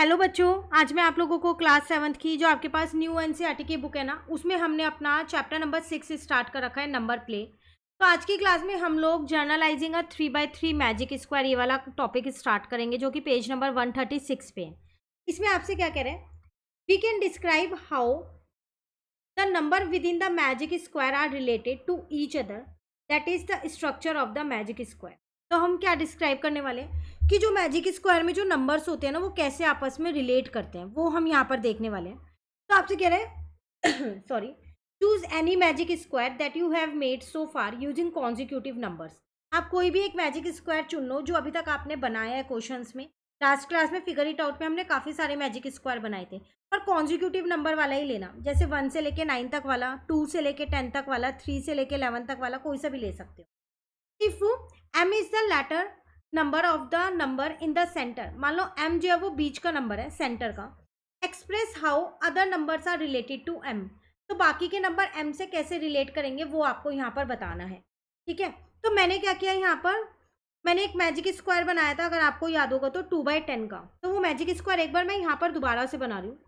Hello बच्चों, आज मैं आप लोगों को क्लास 7th की जो आपके पास न्यू एनसीईआरटी की बुक है ना, उसमें हमने अपना चैप्टर नंबर 6 स्टार्ट कर रखा है, नंबर प्ले। तो आज की क्लास में हम लोग जर्नलाइजिंग अ 3x3 मैजिक स्क्वायर ये वाला टॉपिक स्टार्ट करेंगे, जो कि पेज नंबर 136 पे है। इसमें आपसे क्या कह रहे हैं, we can describe how the number within the magic square are related to each other, that is the structure of the magic square. तो हम क्या डिस्क्राइब करने वाले हैं कि जो मैजिक स्क्वायर में जो नंबर्स होते हैं ना, वो कैसे आपस में रिलेट करते हैं, वो हम यहाँ पर देखने वाले हैं। तो आपसे कह रहे हैं sorry, choose any magic square that you have made so far using consecutive numbers. आप कोई भी एक मैजिक स्क्वायर चुन लो जो अभी तक आपने बनाया है क्वेश्चंस में। लास्ट क्लास में फिगर इट आउट में हमने काफ़ी सारे मैजिक स्क्वायर बनाए थे, पर कॉन्जिक्यूटिव नंबर वाला ही लेना, जैसे 1 से लेके 9 तक वाला, 2 से लेके 10 तक वाला, 3 से लेके 11 तक वाला, कोई सा भी ले सकते हो। If m is the letter number of the number in the centre, मान लो m जो है वो बीच का नंबर है, सेंटर का। Express how other numbers are related to m, तो बाकी के नंबर m से कैसे रिलेट करेंगे वो आपको यहाँ पर बताना है। ठीक है, तो मैंने क्या किया, यहाँ पर मैंने एक मैजिक स्क्वायर बनाया था, अगर आपको याद होगा तो 2/10 का। तो वो मैजिक स्क्वायर एक बार मैं यहाँ पर दोबारा से बना रही हूँ।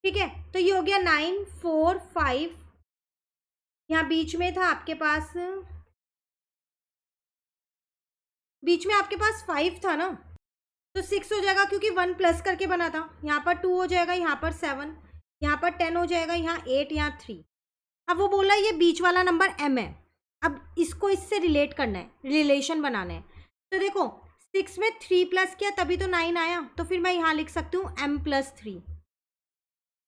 ठीक है, तो ये हो गया 9 4 5, यहाँ बीच में था आपके पास, बीच में आपके पास 5 था ना, तो 6 हो जाएगा क्योंकि 1 प्लस करके बना था। यहाँ पर 2 हो जाएगा, यहाँ पर 7, यहाँ पर 10 हो जाएगा, यहाँ 8, यहाँ 3। अब वो बोला ये बीच वाला नंबर m है, अब इसको इससे रिलेट करना है, रिलेशन बनाना है। तो देखो 6 में 3 प्लस किया तभी तो 9 आया, तो फिर मैं यहाँ लिख सकती हूँ m+3।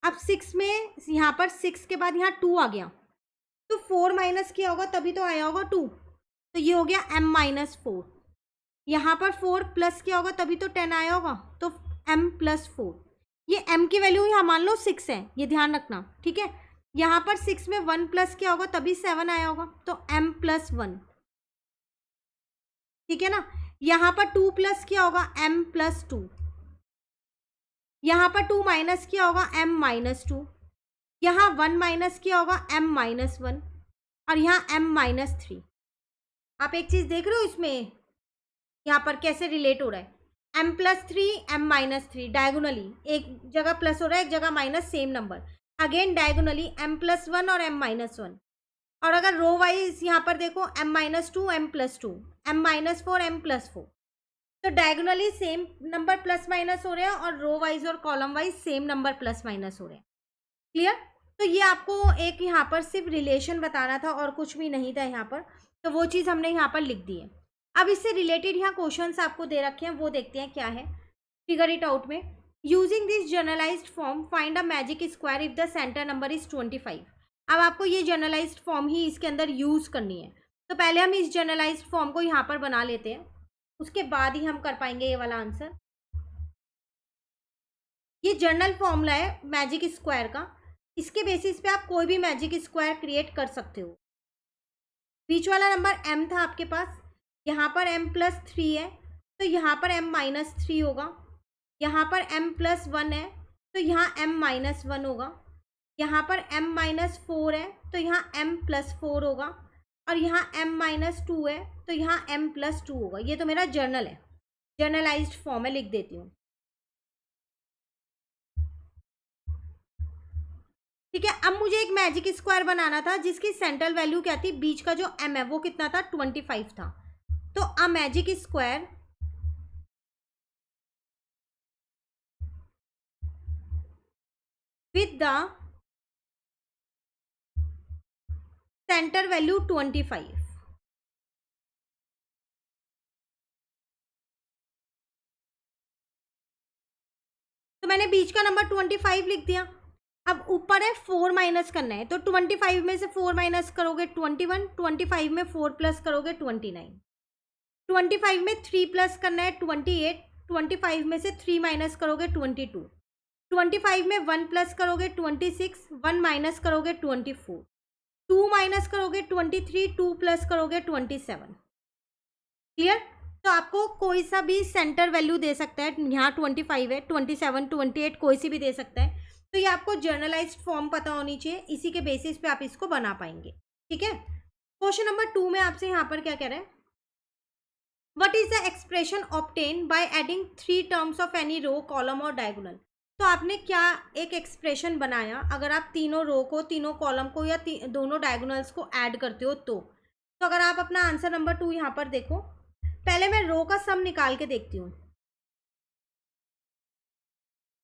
अब 6 में यहाँ पर 6 के बाद यहाँ 2 आ गया, तो 4 माइनस किया होगा तभी तो आया होगा 2, तो ये हो गया m-4। यहाँ पर 4 प्लस किया होगा तभी तो 10 आया होगा, तो m+4। ये m की वैल्यू यहाँ मान लो 6 है, ये ध्यान रखना। ठीक है, यहाँ पर 6 में 1 प्लस किया होगा तभी 7 आया होगा, तो m+1। ठीक है ना, यहाँ पर 2 प्लस किया होगा m+2, यहाँ पर 2 माइनस किया होगा m-2, यहाँ 1 माइनस किया होगा m-1, और यहाँ m-3। आप एक चीज़ देख रहे हो इसमें, यहाँ पर कैसे रिलेट हो रहा है, m+3 m-3 डायगोनली, एक जगह प्लस हो रहा है, एक जगह minus, same number. Again diagonally m+1 और m-1, और अगर रो वाइज यहाँ पर देखो m-2 m+2 m-4 m+4, तो diagonally same number plus minus हो रहे हैं, और रो वाइज और column wise same number plus minus हो रहे हैं। क्लियर? तो ये आपको एक यहाँ पर सिर्फ रिलेशन बताना था और कुछ भी नहीं था यहाँ पर, तो वो चीज़ हमने यहाँ पर लिख दी है। अब इससे रिलेटेड यहाँ क्वेश्चंस आपको दे रखे हैं, वो देखते हैं क्या है। फिगर इट आउट में, using this generalised form find a magic square if the centre number is 25। अब आपको ये जर्नलाइज्ड फॉर्म ही इसके अंदर यूज करनी है, तो पहले हम इस जर्नलाइज्ड फॉर्म को यहाँ पर बना लेते हैं, उसके बाद ही हम कर पाएंगे ये वाला आंसर। ये जर्नल फॉर्मूला है मैजिक स्क्वायर का, इसके बेसिस पे आप कोई भी मैजिक स्क्वायर क्रिएट कर सकते हो। बीच वाला नंबर m था आपके पास, यहाँ पर m+3 है, तो यहाँ पर m-3 होगा। यहाँ पर m+1 है, तो यहाँ m-1 होगा। यहाँ पर m-4 है, तो यहाँ m+4 होगा, और यहाँ m-2 है, तो यहाँ m+2 होगा। ये तो मेरा जर्नल है, जर्नलाइज्ड फॉर्म है, लिख देती हूँ। ठीक है, अब मुझे एक मैजिक स्क्वायर बनाना था जिसकी सेंट्रल वैल्यू क्या थी, बीच का जो m है वो कितना था, 25 था। तो अ magic square with the centre value 25। तो मैंने बीच का नंबर 25 लिख दिया। अब ऊपर है 4 माइनस करना है, तो 25 में से 4 माइनस करोगे 21, 25 में 4 प्लस करोगे 29, 25 में 3 प्लस करना है 28, 25 में से 3 माइनस करोगे 22, 25 में 1 प्लस करोगे 26, 1 माइनस करोगे 24, 2 माइनस करोगे 23, 2 प्लस करोगे 27। क्लियर? तो आपको कोई सा भी सेंटर वैल्यू दे सकता है, यहाँ 25 है, 27, 28 कोई सी भी दे सकता है। तो ये आपको जर्नलाइज्ड फॉर्म पता होनी चाहिए, इसी के बेसिस पे आप इसको बना पाएंगे। ठीक है, क्वेश्चन नंबर 2 में आपसे यहाँ पर क्या कह रहे हैं, what is the expression obtain by adding 3 terms of any row, column और डायगोनल। तो आपने क्या एक एक्सप्रेशन बनाया अगर आप तीनों रो को, तीनों कॉलम को या दोनों डायगोनल्स को ऐड करते हो तो अगर आप अपना आंसर नंबर 2 यहाँ पर देखो, पहले मैं रो का सम निकाल के देखती हूँ।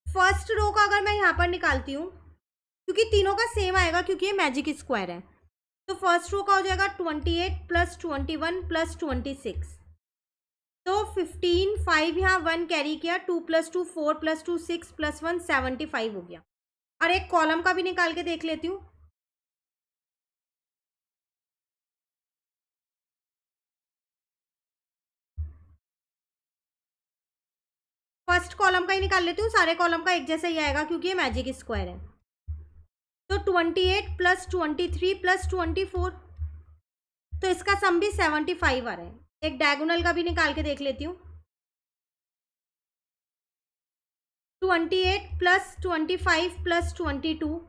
फर्स्ट रो का अगर मैं यहाँ पर निकालती हूँ, क्योंकि तीनों का सेम आएगा क्योंकि ये मैजिक स्क्वायर है, तो फर्स्ट रो का हो जाएगा 28 प्लस 21 प्लस 26, तो 15, 5 यहाँ 1 कैरी किया, 2 प्लस 2 4 प्लस 2 6 प्लस 1 75 हो गया। और एक कॉलम का भी निकाल के देख लेती हूँ। फर्स्ट कॉलम का ही निकाल लेती हूँ, सारे कॉलम का एक जैसा ही आएगा क्योंकि ये मैजिक स्क्वायर है। तो 28 प्लस 23 प्लस 24, तो इसका सम भी 75 आ रहा है। एक डायगोनल का भी निकाल के देख लेती हूँ। 28 प्लस 25 प्लस 22,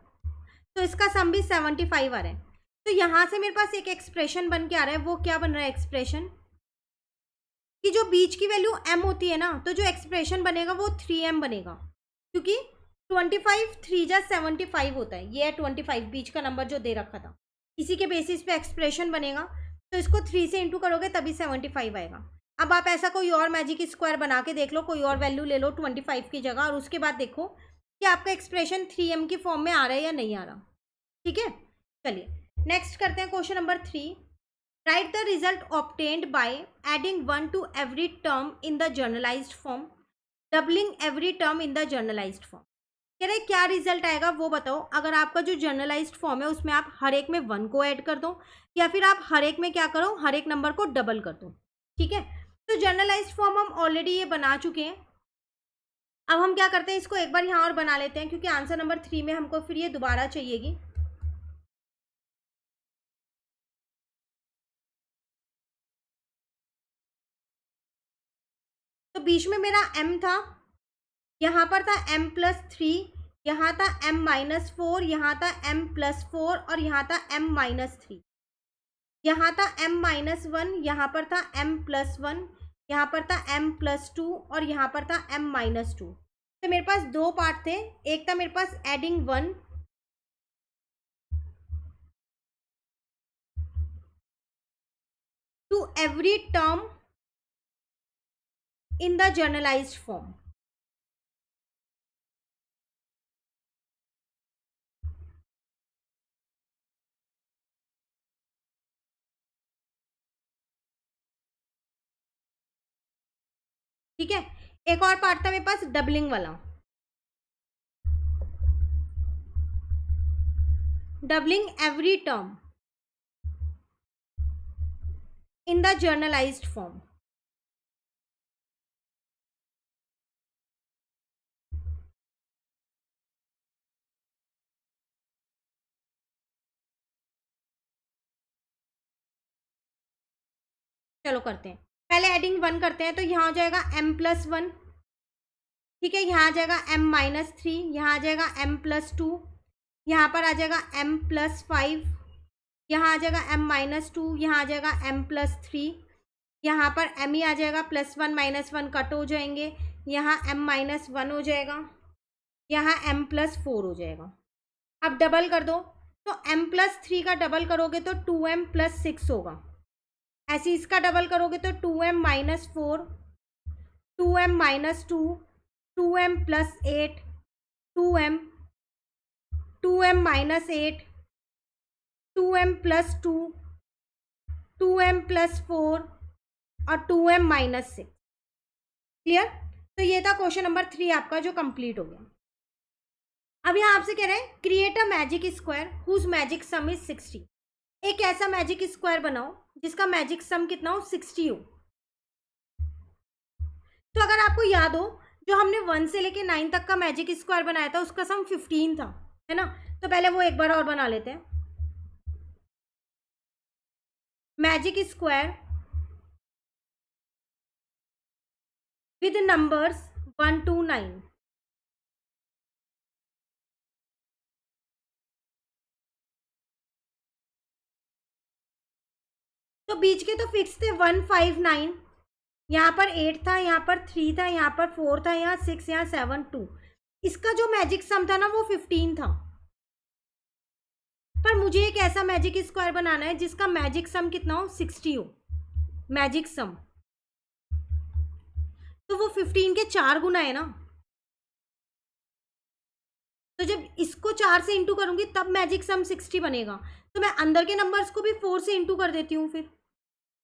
तो इसका सम भी 75 आ रहा है। तो यहाँ से मेरे पास एक एक्सप्रेशन बन के आ रहा है। वो क्या बन रहा है एक्सप्रेशन, कि जो बीच की वैल्यू m होती है ना, तो जो एक्सप्रेशन बनेगा वो 3m बनेगा, क्योंकि 25 3 जा 75 होता है। ये है 25 बीच का नंबर जो दे रखा था, इसी के बेसिस पे एक्सप्रेशन बनेगा। तो इसको 3 से इंटू करोगे तभी 75 आएगा। अब आप ऐसा कोई और मैजिक स्क्वायर बना के देख लो, कोई और वैल्यू ले लो 25 की जगह, और उसके बाद देखो कि आपका एक्सप्रेशन 3m की फॉर्म में आ रहा है या नहीं आ रहा। ठीक है, चलिए नेक्स्ट करते हैं question number 3। Write the result obtained by adding 1 to every term in the generalized form, doubling every term in the generalized form। कह रहे क्या रिजल्ट आएगा वो बताओ। अगर आपका जो जनरलाइज्ड फॉर्म है उसमें आप हर एक में 1 को ऐड कर दो, या फिर आप हर एक में क्या करो, हर एक नंबर को डबल कर दो। ठीक है, तो जनरलाइज्ड फॉर्म हम ऑलरेडी ये बना चुके हैं। अब हम क्या करते हैं, इसको एक बार यहाँ और बना लेते हैं, क्योंकि आंसर नंबर 3 में हमको फिर ये दोबारा चाहिएगी। तो बीच में मेरा m था, यहाँ पर था m+3, यहाँ था m-4, यहाँ था m+4 और यहाँ था m-3, यहाँ था m-1, यहाँ पर था m+1, यहाँ पर था m+2 और यहाँ पर था m-2। तो मेरे पास दो पार्ट थे, एक था मेरे पास adding 1 to every term in the generalised form. ठीक है, एक और पार्ट था मेरे पास डबलिंग वाला, doubling every term in the generalised form. चलो करते हैं, पहले एडिंग 1 करते हैं। तो यहाँ हो जाएगा m+1, ठीक है, यहाँ आ जाएगा m-3, यहाँ आ जाएगा m+2, यहाँ पर आ जाएगा m+5, यहाँ आ जाएगा m-2, यहाँ आ जाएगा m+3, यहाँ पर m ही आ जाएगा, +1 -1 कट हो जाएंगे, यहाँ m-1 हो जाएगा, यहाँ m+4 हो जाएगा। अब डबल कर दो, तो m+3 का डबल करोगे तो 2m+6 होगा। ऐसे इसका डबल करोगे तो 2m-4, 2m-2, 2m+8, 2m, 2m-8, 2m+2, 2m+4 और 2m-6। क्लियर? तो ये था क्वेश्चन नंबर 3 आपका जो कंप्लीट हो गया। अब यहाँ आपसे कह रहे हैं create a magic square whose magic sum is 60। एक ऐसा मैजिक स्क्वायर बनाओ जिसका मैजिक सम कितना हो, 60 हो। तो अगर आपको याद हो, जो हमने 1 से लेके 9 तक का मैजिक स्क्वायर बनाया था उसका सम 15 था, है ना। तो पहले वो एक बार और बना लेते हैं। Magic square with numbers 1 to 9। तो बीच के तो फिक्स थे 1 5 9, यहाँ पर 8 था, यहाँ पर 3 था, यहाँ पर 4 था, यहाँ 6, यहाँ 7 2। इसका जो मैजिक सम था ना वो 15 था। पर मुझे एक ऐसा मैजिक स्क्वायर बनाना है जिसका मैजिक सम कितना हो, 60 हो मैजिक सम। तो वो 15 के 4 गुना है ना। तो जब इसको 4 से इंटू करूंगी तब मैजिक सम 60 बनेगा। तो मैं अंदर के नंबर्स को भी 4 से इंटू कर देती हूँ फिर।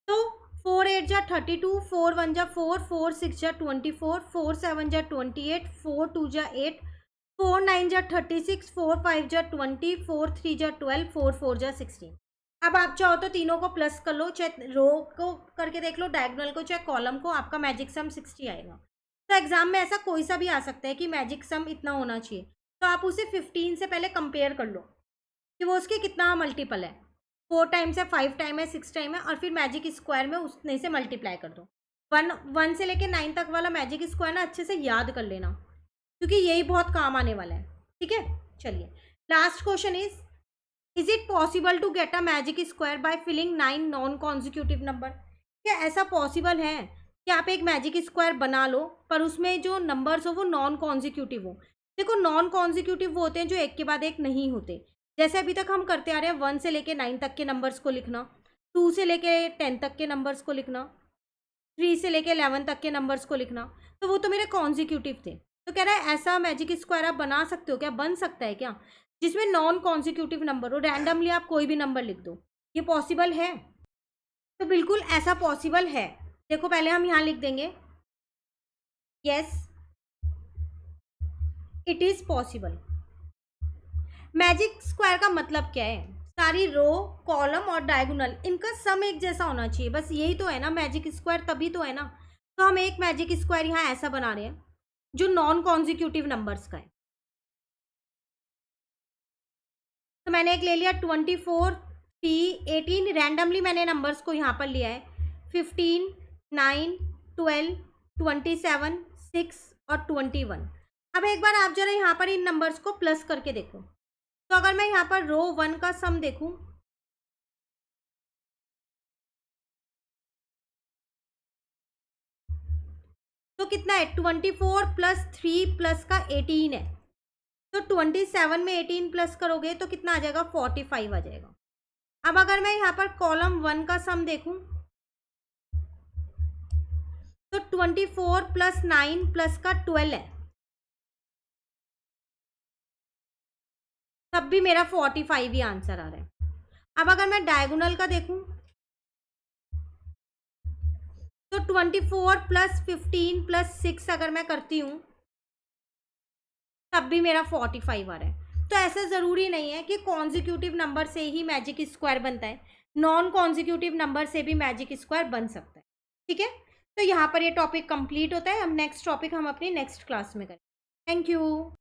तो 4 8 जा 32, 4 1 जा 4, 4 6 जा 24, 4 7 जा 28, 4 2 जा 8, 4 9 जा 36, 4 5 जा 20, 4 3 जा 12, 4 4 जा 16। अब आप चाहो तो तीनों को प्लस कर लो, चाहे रो को करके देख लो, डायगोनल को चाहे कॉलम को, आपका मैजिक सम 60 आएगा। तो एग्जाम में ऐसा कोई सा भी आ सकता है कि मैजिक सम इतना होना चाहिए, तो आप उसे 15 से पहले कंपेयर कर लो कि वो उसके कितना मल्टीपल है। 4 टाइम्स है, 5 टाइम है, 6 टाइम है, और फिर मैजिक स्क्वायर में उसने से मल्टीप्लाई कर दो। 1 से लेके 9 तक वाला मैजिक स्क्वायर ना अच्छे से याद कर लेना, क्योंकि यही बहुत काम आने वाला है। ठीक है, चलिए last question is it possible to get a magic square by filling 9 non consecutive number. क्या ऐसा पॉसिबल है कि आप एक मैजिक स्क्वायर बना लो पर उसमें जो नंबर्स हो वो नॉन कॉन्जिक्यूटिव हो। देखो नॉन कॉन्जिक्यूटिव वो होते हैं जो एक के बाद एक नहीं होते, जैसे अभी तक हम करते आ रहे हैं 1 से लेके 9 तक के नंबर्स को लिखना, 2 से लेके 10 तक के नंबर्स को लिखना, 3 से लेके 11 तक के नंबर्स को लिखना, तो वो तो मेरे कॉन्जिक्यूटिव थे। तो कह रहा है ऐसा मैजिक स्क्वायर आप बना सकते हो क्या, बन सकता है क्या जिसमें नॉन कॉन्जिक्यूटिव नंबर हो, रैंडमली आप कोई भी नंबर लिख दो, ये पॉसिबल है? तो बिल्कुल ऐसा पॉसिबल है। देखो पहले हम यहाँ लिख देंगे yes it is possible. Magic square का मतलब क्या है, सारी रो कॉलम और डायगोनल इनका सम एक जैसा होना चाहिए, बस यही तो है ना मैजिक स्क्वायर, तभी तो है ना। तो हम एक मैजिक स्क्वायर यहाँ ऐसा बना रहे हैं जो नॉन कॉन्जिक्यूटिव नंबर्स का है। तो मैंने एक ले लिया 24 3 18, रैंडमली मैंने नंबर्स को यहाँ पर लिया है 15 9 12 27 6 और 21। अब एक बार आप जरा यहाँ पर इन नंबर्स को प्लस करके देखो। तो अगर मैं यहाँ पर रो 1 का सम देखूं तो कितना है, 24 प्लस 3 प्लस का 18 है। तो 27 में 18 प्लस करोगे तो कितना आ जाएगा, 45 आ जाएगा। अब अगर मैं यहाँ पर कॉलम 1 का सम देखूं तो 24 प्लस 9 प्लस का 12 है, तब भी मेरा 45 ही आंसर आ रहा है। अब अगर मैं डायगोनल का देखूं तो 24 प्लस 15 प्लस 6 अगर मैं करती हूं तब भी मेरा 45 आ रहा है। तो ऐसा ज़रूरी नहीं है कि कॉन्जिक्यूटिव नंबर से ही मैजिक स्क्वायर बनता है, नॉन कॉन्जिक्यूटिव नंबर से भी मैजिक स्क्वायर बन सकता है। ठीक है, तो यहाँ पर ये टॉपिक कंप्लीट होता है। अब नेक्स्ट टॉपिक हम अपनी नेक्स्ट क्लास में करें। Thank you.